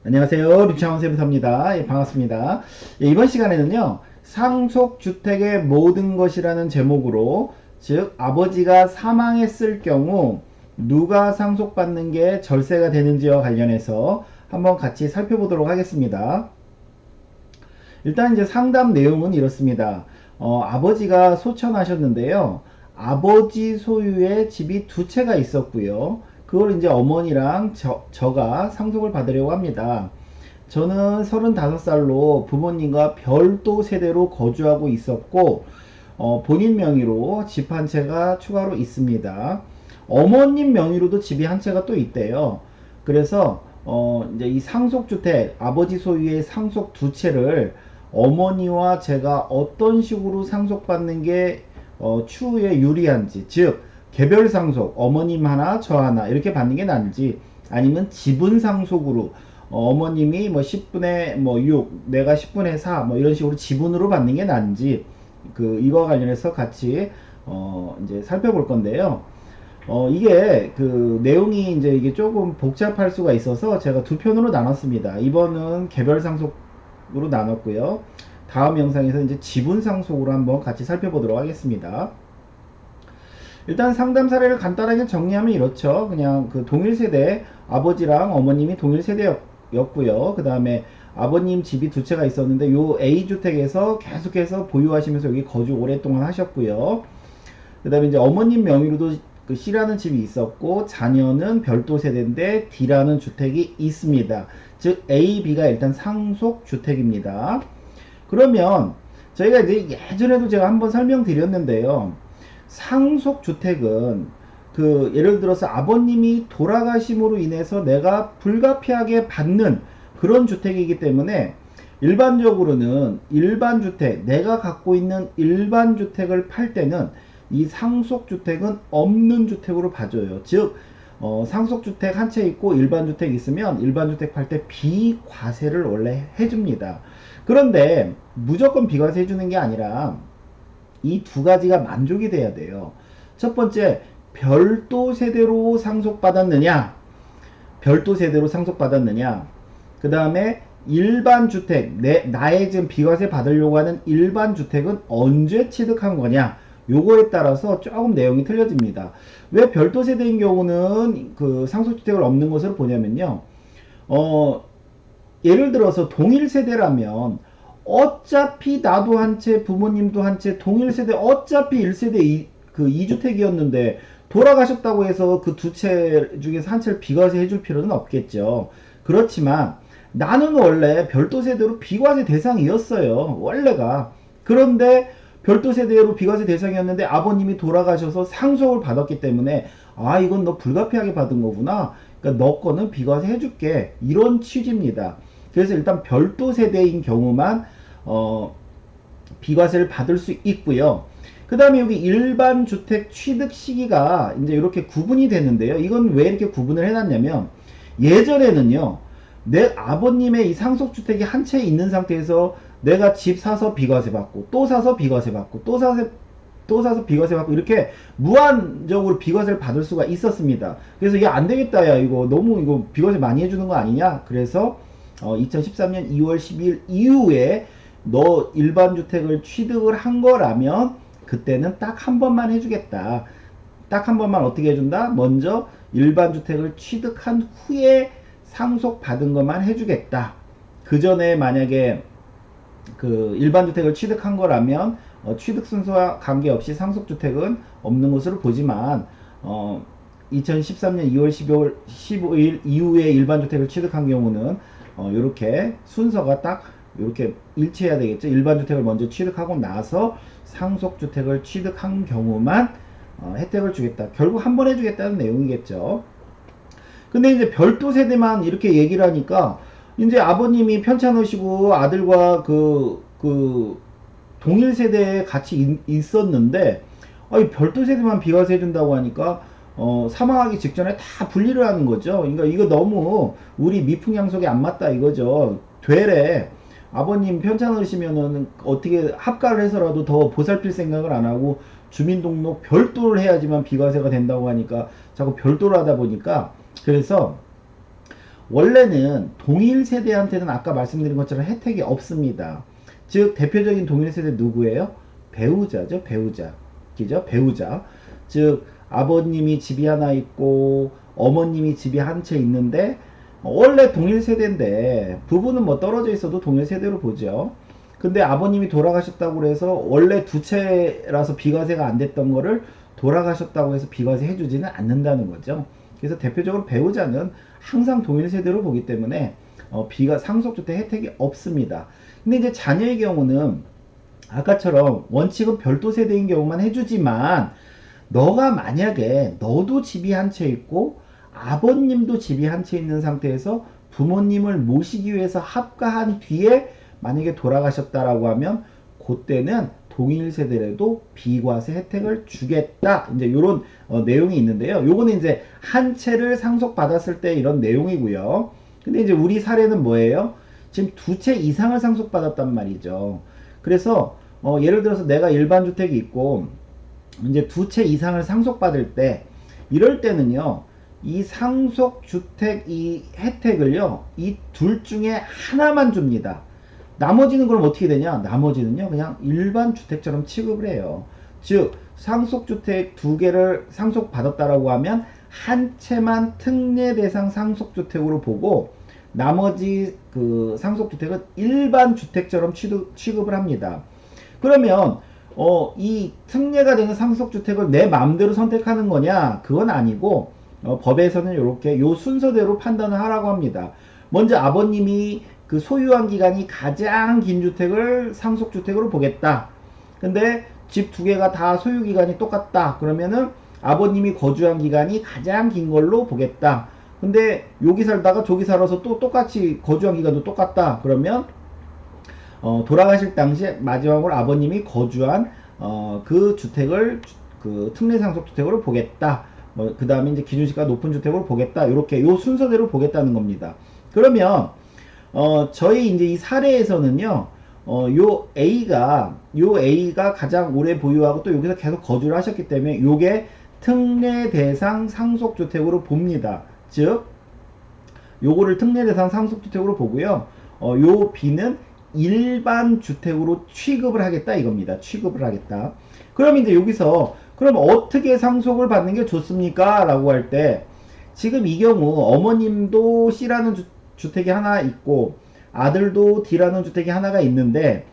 안녕하세요. 류창원 세무사입니다. 예, 반갑습니다. 예, 이번 시간에는요, 상속주택의 모든 것이라는 제목으로, 즉, 아버지가 사망했을 경우 누가 상속받는 게 절세가 되는지와 관련해서 한번 같이 살펴보도록 하겠습니다. 일단 이제 상담 내용은 이렇습니다. 아버지가 소천하셨는데요. 아버지 소유의 집이 두 채가 있었고요. 그걸 이제 어머니랑 저가 상속을 받으려고 합니다. 저는 35살로 부모님과 별도 세대로 거주하고 있었고, 본인 명의로 집 한 채가 추가로 있습니다. 어머님 명의로도 집이 한 채가 또 있대요. 그래서 이제 이 상속주택, 아버지 소유의 상속 두 채를 어머니와 제가 어떤 식으로 상속받는 게 추후에 유리한지, 즉 개별 상속, 어머님 하나, 저 하나 이렇게 받는 게 나은지, 아니면 지분 상속으로 어머님이 뭐 10분의 뭐 6, 내가 10분의 4, 뭐 이런 식으로 지분으로 받는 게 나은지, 이거와 관련해서 같이 이제 살펴볼 건데요. 이게 내용이 이제 이게 조금 복잡할 수가 있어서 제가 두 편으로 나눴습니다. 이번은 개별 상속으로 나눴고요. 다음 영상에서 이제 지분 상속으로 한번 같이 살펴보도록 하겠습니다. 일단 상담 사례를 간단하게 정리하면 이렇죠. 그냥 동일 세대, 아버지랑 어머님이 동일 세대였고요. 그 다음에 아버님 집이 두 채가 있었는데 요 A주택에서 계속해서 보유하시면서 여기 거주 오랫동안 하셨고요. 그 다음에 이제 어머님 명의로도 C라는 집이 있었고, 자녀는 별도 세대인데 D라는 주택이 있습니다. 즉 A, B가 일단 상속 주택입니다. 그러면 저희가 이제 예전에도 제가 한번 설명드렸는데요. 상속 주택은 예를 들어서 아버님이 돌아가심으로 인해서 내가 불가피하게 받는 그런 주택이기 때문에, 일반적으로는 일반 주택, 내가 갖고 있는 일반 주택을 팔 때는 이 상속 주택은 없는 주택으로 봐줘요. 즉 상속 주택 한 채 있고 일반 주택 있으면 일반 주택 팔 때 비과세를 원래 해줍니다. 그런데 무조건 비과세 해주는 게 아니라 이 두 가지가 만족이 돼야 돼요. 첫 번째, 별도 세대로 상속받았느냐, 별도 세대로 상속받았느냐. 그 다음에 일반 주택, 나의 지금 비과세 받으려고 하는 일반 주택은 언제 취득한 거냐. 요거에 따라서 조금 내용이 틀려집니다. 왜 별도 세대인 경우는 상속주택을 없는 것으로 보냐면요. 예를 들어서 동일 세대라면 어차피 나도 한 채, 부모님도 한 채, 동일 세대, 어차피 1세대 2주택이었는데 돌아가셨다고 해서 그 두 채 중에서 한 채를 비과세 해줄 필요는 없겠죠. 그렇지만 나는 원래 별도 세대로 비과세 대상이었어요. 원래가. 그런데 별도 세대로 비과세 대상이었는데 아버님이 돌아가셔서 상속을 받았기 때문에, 아, 이건 너 불가피하게 받은 거구나. 그러니까 너 거는 비과세 해줄게. 이런 취지입니다. 그래서 일단 별도 세대인 경우만 비과세를 받을 수 있고요. 그 다음에 여기 일반 주택 취득 시기가 이제 이렇게 구분이 되는데요. 이건 왜 이렇게 구분을 해놨냐면, 예전에는요, 내 아버님의 이 상속주택이 한 채 있는 상태에서 내가 집 사서 비과세 받고, 또 사서 비과세 받고, 또 사서 비과세 받고, 이렇게 무한적으로 비과세를 받을 수가 있었습니다. 그래서 이게 안 되겠다, 야, 이거 너무 이거 비과세 많이 해주는 거 아니냐. 그래서 2013년 2월 12일 이후에 너 일반 주택을 취득을 한 거라면 그때는 딱 한 번만 해주겠다. 딱 한 번만 어떻게 해준다? 먼저 일반 주택을 취득한 후에 상속 받은 것만 해주겠다. 그 전에 만약에 일반 주택을 취득한 거라면 취득 순서와 관계없이 상속 주택은 없는 것으로 보지만, 2013년 2월 15일 이후에 일반 주택을 취득한 경우는 이렇게 순서가 딱 이렇게 일치해야 되겠죠. 일반 주택을 먼저 취득하고 나서 상속 주택을 취득한 경우만 혜택을 주겠다. 결국 한 번 해주겠다는 내용이겠죠. 근데 이제 별도 세대만 이렇게 얘기를 하니까, 이제 아버님이 편찮으시고 아들과 동일 세대에 같이 있었는데, 별도 세대만 비과세 해준다고 하니까 사망하기 직전에 다 분리를 하는 거죠. 그러니까 이거 너무 우리 미풍양속에 안 맞다 이거죠. 되레 아버님 편찮으시면은 어떻게 합가를 해서라도 더 보살필 생각을 안 하고 주민등록 별도를 해야지만 비과세가 된다고 하니까 자꾸 별도를 하다 보니까, 그래서 원래는 동일 세대한테는 아까 말씀드린 것처럼 혜택이 없습니다. 즉 대표적인 동일 세대 누구예요? 배우자죠. 배우자. 그죠? 배우자. 즉 아버님이 집이 하나 있고 어머님이 집이 한 채 있는데 원래 동일 세대인데 부부는 뭐 떨어져 있어도 동일 세대로 보죠. 근데 아버님이 돌아가셨다고 해서 원래 두 채라서 비과세가 안 됐던 거를 돌아가셨다고 해서 비과세 해주지는 않는다는 거죠. 그래서 대표적으로 배우자는 항상 동일 세대로 보기 때문에 상속주택 혜택이 없습니다. 근데 이제 자녀의 경우는 아까처럼 원칙은 별도 세대인 경우만 해주지만 너가 만약에 너도 집이 한 채 있고 아버님도 집이 한 채 있는 상태에서 부모님을 모시기 위해서 합가한 뒤에 만약에 돌아가셨다라고 하면 그때는 동일 세대라도 비과세 혜택을 주겠다. 이제 이런 내용이 있는데요. 요거는 이제 한 채를 상속받았을 때 이런 내용이고요. 근데 이제 우리 사례는 뭐예요? 지금 두 채 이상을 상속받았단 말이죠. 그래서 예를 들어서 내가 일반 주택이 있고 이제 두 채 이상을 상속받을 때 이럴 때는요. 이 상속주택 이 혜택을요. 이 둘 중에 하나만 줍니다. 나머지는 그럼 어떻게 되냐? 나머지는요. 그냥 일반 주택처럼 취급을 해요. 즉 상속주택 두 개를 상속받았다라고 하면 한 채만 특례 대상 상속주택으로 보고 나머지 그 상속주택은 일반 주택처럼 취급을 합니다. 그러면 이 특례가 되는 상속주택을 내 마음대로 선택하는 거냐? 그건 아니고 법에서는 이렇게 요 순서대로 판단을 하라고 합니다. 먼저 아버님이 그 소유한 기간이 가장 긴 주택을 상속주택으로 보겠다. 근데 집 두 개가 다 소유 기간이 똑같다. 그러면은 아버님이 거주한 기간이 가장 긴 걸로 보겠다. 근데 여기 살다가 저기 살아서 또 똑같이 거주한 기간도 똑같다. 그러면 돌아가실 당시에 마지막으로 아버님이 거주한 그 주택을 그 특례상속주택으로 보겠다. 그 다음에 이제 기준시가 높은 주택으로 보겠다. 이렇게 요 순서대로 보겠다는 겁니다. 그러면 저희 이제 이 사례에서는요. 요 A가 가장 오래 보유하고 또 여기서 계속 거주를 하셨기 때문에 요게 특례 대상 상속주택으로 봅니다. 즉 요거를 특례 대상 상속주택으로 보고요. 요 B는 일반 주택으로 취급을 하겠다 이겁니다. 취급을 하겠다. 그럼 이제 여기서 그럼 어떻게 상속을 받는 게 좋습니까? 라고 할 때 지금 이 경우 어머님도 C라는 주택이 하나 있고 아들도 D라는 주택이 하나가 있는데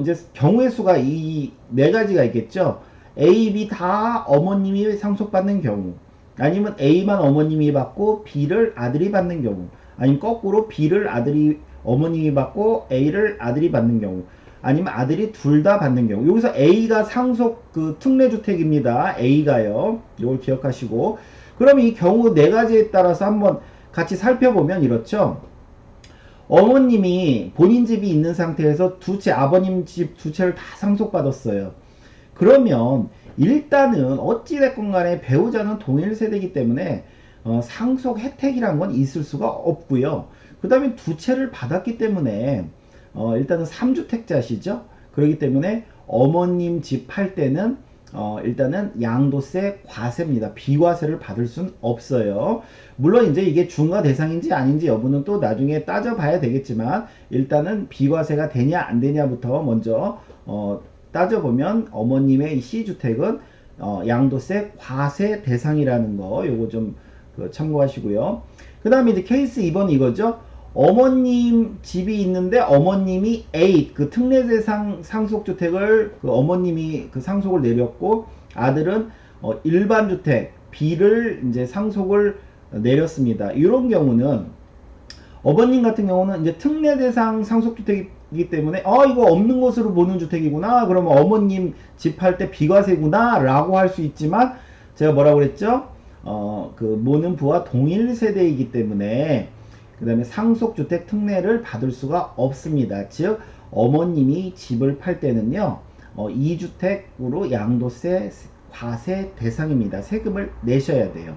이제 경우의 수가 이 네 가지가 있겠죠. A, B 다 어머님이 상속받는 경우 아니면 A만 어머님이 받고 B를 아들이 받는 경우 아니면 거꾸로 B를 어머님이 받고 A를 아들이 받는 경우 아니면 아들이 둘 다 받는 경우 여기서 A가 상속 그 특례주택입니다. A가요. 이걸 기억하시고 그럼 이 경우 네 가지에 따라서 한번 같이 살펴보면 이렇죠. 어머님이 본인 집이 있는 상태에서 두 채 아버님 집 두 채를 다 상속받았어요. 그러면 일단은 어찌됐건 간에 배우자는 동일 세대이기 때문에 상속 혜택이란 건 있을 수가 없고요. 그 다음에 두 채를 받았기 때문에 일단은 3주택자시죠. 그렇기 때문에 어머님 집 팔 때는 일단은 양도세 과세입니다. 비과세를 받을 순 없어요. 물론 이제 이게 중과 대상인지 아닌지 여부는 또 나중에 따져봐야 되겠지만 일단은 비과세가 되냐 안 되냐부터 먼저 따져보면 어머님의 C주택은 양도세 과세 대상이라는 거 요거 좀 참고하시고요. 그 다음에 이제 케이스 2번 이거죠. 어머님 집이 있는데 어머님이 A 그 특례대상 상속주택을 그 어머님이 그 상속을 내렸고 아들은 일반 주택 B를 이제 상속을 내렸습니다. 이런 경우는 어머님 같은 경우는 이제 특례대상 상속주택이기 때문에 이거 없는 것으로 보는 주택이구나. 그러면 어머님 집 할 때 비과세구나 라고 할 수 있지만 제가 뭐라고 그랬죠? 그 모는 부와 동일 세대이기 때문에 그 다음에 상속주택 특례를 받을 수가 없습니다. 즉 어머님이 집을 팔 때는요 2주택으로 양도세 과세 대상입니다. 세금을 내셔야 돼요.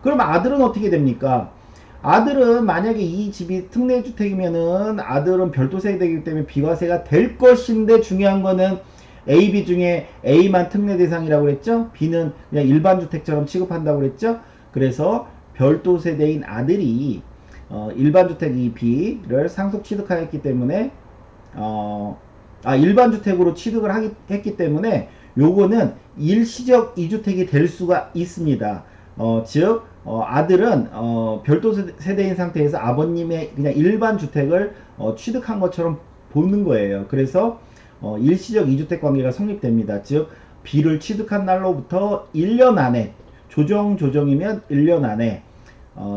그럼 아들은 어떻게 됩니까? 아들은 만약에 이 집이 특례주택이면은 아들은 별도 세대이기 때문에 비과세가 될 것인데 중요한 거는 A, B 중에 A만 특례 대상이라고 그랬죠? B는 그냥 일반 주택처럼 취급한다고 그랬죠? 그래서 별도 세대인 아들이 일반 주택 이 B를 상속 취득하였기 때문에 일반 주택으로 취득을 했기 때문에 요거는 일시적 이주택이 될 수가 있습니다. 즉 아들은 별도 세대인 상태에서 아버님의 그냥 일반 주택을 취득한 것처럼 보는 거예요. 그래서 일시적 이주택 관계가 성립됩니다. 즉 B를 취득한 날로부터 1년 안에 조정이면 1년 안에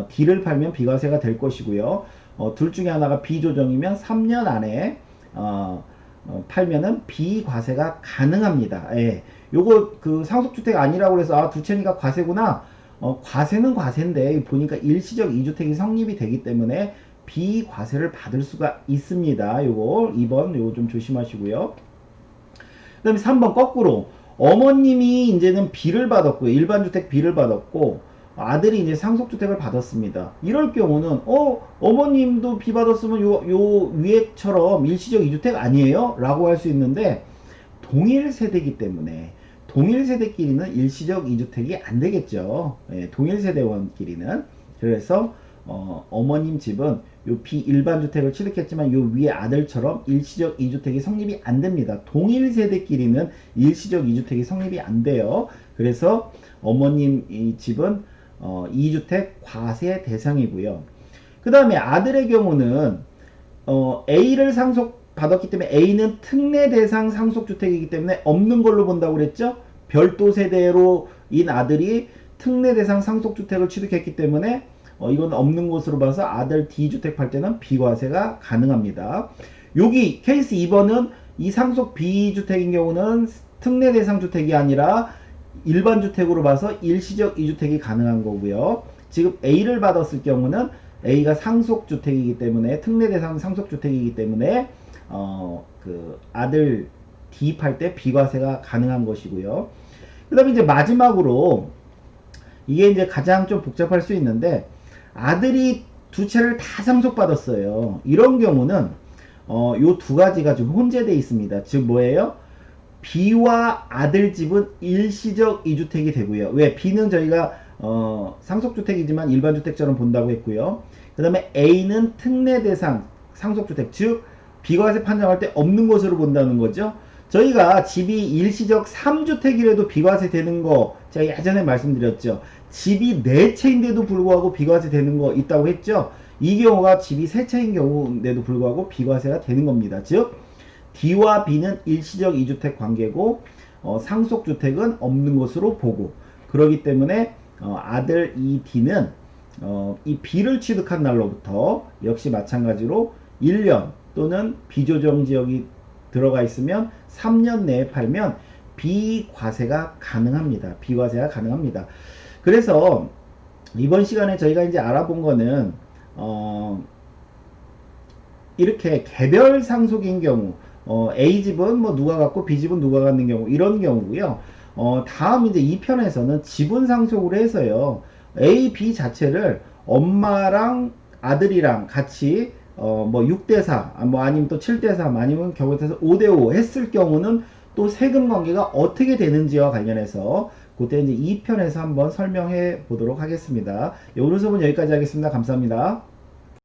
D를 팔면 비과세가 될 것이고요. 둘 중에 하나가 비조정이면 3년 안에 팔면은 비과세가 가능합니다. 예. 요거 그 상속주택 아니라고 해서 두 채니까 과세구나. 과세는 과세인데 보니까 일시적 이주택이 성립이 되기 때문에 비과세를 받을 수가 있습니다. 요거 2번 요거 좀 조심하시고요. 그 다음에 3번 거꾸로 어머님이 이제는 B를 받았고요. 일반주택 B를 받았고 아들이 이제 상속주택을 받았습니다. 이럴 경우는 어머님도 B 받았으면 요 위에처럼 일시적 이주택 아니에요? 라고 할 수 있는데 동일 세대이기 때문에 동일 세대끼리는 일시적 이주택이 안 되겠죠. 예, 동일 세대원끼리는. 그래서 어머님 집은 요 B 일반 주택을 취득했지만 요 위에 아들처럼 일시적 이주택이 성립이 안 됩니다. 동일 세대끼리는 일시적 이주택이 성립이 안 돼요. 그래서 어머님 이 집은 2주택 과세 대상이고요. 그 다음에 아들의 경우는 A를 상속받았기 때문에 A는 특례 대상 상속주택이기 때문에 없는 걸로 본다고 그랬죠. 별도 세대로인 아들이 특례 대상 상속주택을 취득했기 때문에 이건 없는 것으로 봐서 아들 D주택 팔 때는 비과세가 가능합니다. 여기 케이스 2번은 이 상속 B주택인 경우는 특례 대상 주택이 아니라 일반 주택으로 봐서 일시적 이주택이 가능한 거고요. 지금 A를 받았을 경우는 A가 상속주택이기 때문에 특례 대상 상속주택이기 때문에 그 아들 D 팔 때 비과세가 가능한 것이고요. 그 다음에 이제 마지막으로 이게 이제 가장 좀 복잡할 수 있는데 아들이 두 채를 다 상속받았어요. 이런 경우는 요 두 가지가 좀 혼재되어 있습니다. 즉 뭐예요? B와 아들 집은 일시적 이주택이 되고요. 왜? B는 저희가 상속주택이지만 일반주택처럼 본다고 했고요. 그 다음에 A는 특례 대상 상속주택, 즉 비과세 판정할 때 없는 것으로 본다는 거죠. 저희가 집이 일시적 3주택이라도 비과세 되는 거 제가 예전에 말씀드렸죠. 집이 4채인데도 불구하고 비과세 되는 거 있다고 했죠. 이 경우가 집이 3채인 경우인데도 불구하고 비과세가 되는 겁니다. 즉 D와 B는 일시적 이주택 관계고 상속주택은 없는 것으로 보고, 그러기 때문에 아들 이 D는 이 B를 취득한 날로부터 역시 마찬가지로 1년 또는 비조정 지역이 들어가 있으면 3년 내에 팔면 비과세가 가능합니다. 비과세가 가능합니다. 그래서 이번 시간에 저희가 이제 알아본 거는 이렇게 개별 상속인 경우 A집은 뭐 누가 갖고 B집은 누가 갖는 경우 이런 경우고요. 다음 이제 2편에서는 지분 상속으로 해서요. A, B 자체를 엄마랑 아들이랑 같이 뭐 6대4 뭐 아니면 또 7대3 아니면 경우에 따라서 5대5 했을 경우는 또 세금 관계가 어떻게 되는지와 관련해서 그때 이제 2편에서 한번 설명해 보도록 하겠습니다. 오늘 수업은 여기까지 하겠습니다. 감사합니다.